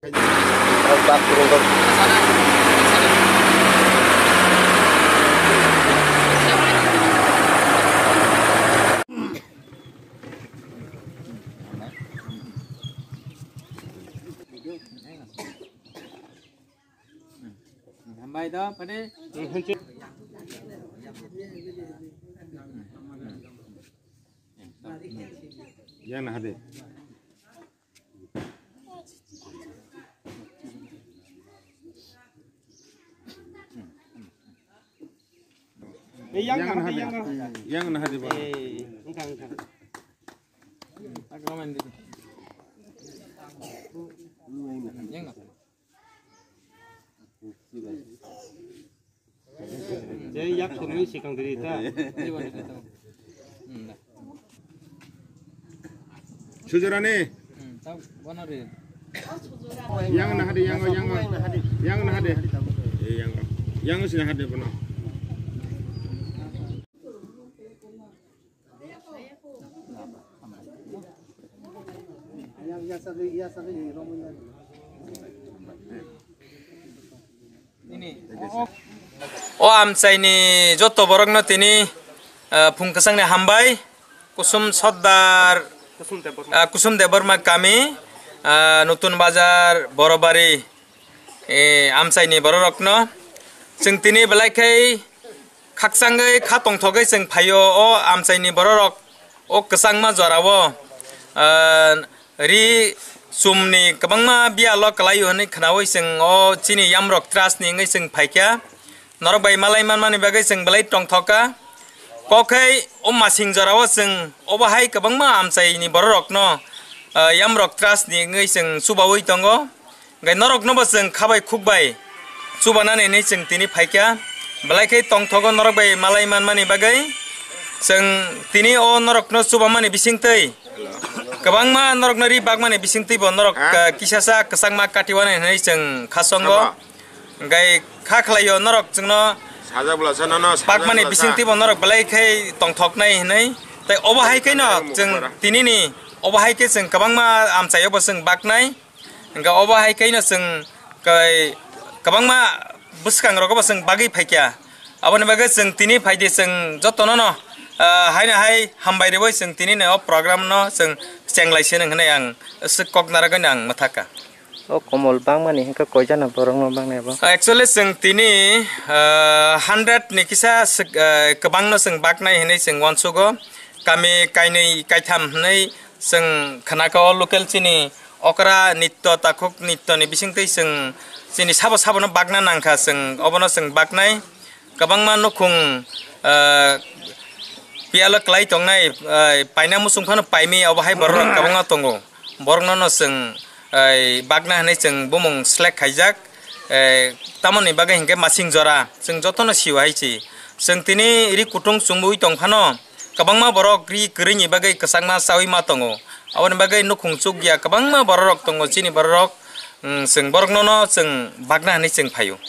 Hambai đó, phải đi. Yang nak hadir. Yang nak hadir. Aku main di. Yang nak. Jadi yak sini sih kang diri ta. Sujarane. Tahu, mana dia? Yang nak hadir, yang nak hadir. Yang sini hadir benar. Amsai ni joto borok no tini pungkasang ni hambai kusum sodar kusum deborma kami nutun bazar borobari amsai ni borok no sing tini belai kai khaksangai khatong thogai sing phayo o amsai ni borok o kesang ma jorawo ri sumni kabangma bialo kalayu ni khnawai sing o chini yamrok tras ni ngai sing phaikya norok bai malai man mani bagai sing belai tong thoka kokai o masing jorawo sing obahai kabangma amsai ni borok no yamrok tras ni ngai sing subawai tongo ngai norok no sing khabai khukbai subanane ni sing tini phaikya belai kai tong thogo norok bai malai man mani bagai sing tini o norok no subamani bisingtei kabangma norok nari bagmane bisingtei bo norok kisasa kesangma katiwane nei sing khasongo ngai khaklayo norok jingno bagmane bisingtei bo norok belai kai tong thok nai nei tai obahai kai no jing tini ni obahai kai sing kabangma amchayo bo sing bagnai nga obahai kai no sing kai kabangma buskang rok bo sing bagi phaikya abone bagai sing tini phaide sing jotono no haina hai hambai rewoi sing tini ne o program no sing chenglai sen ngne ang sikok naragan ang mathaka Oh komol bang mani hingga kojan apa orang bang ne ba actually sing tini 100 ni kisa kabang no sing baknai hene sing wansugo kami kainai kaitam nei sing khanaka local chini okra nitto takuk nitto ni bisingtei sing chini sabo sabo no bagna nangkha sing obono sing baknai kabangma nokung piala klai tongnai paina musung khana paimi obahai borok kabanga tongo borok no sing bagna hanai sing bumung slack khaijak tamoni bagai hingke masing jora sing jotono siwai chi sing tini ri kutung sungbui tongphano kabangma borok ri krini bagai kesangma sawi ma tongo awon bagai nokung chugya kabangma borok tongo chini borok sing borok no sing bagna hanai sing phayo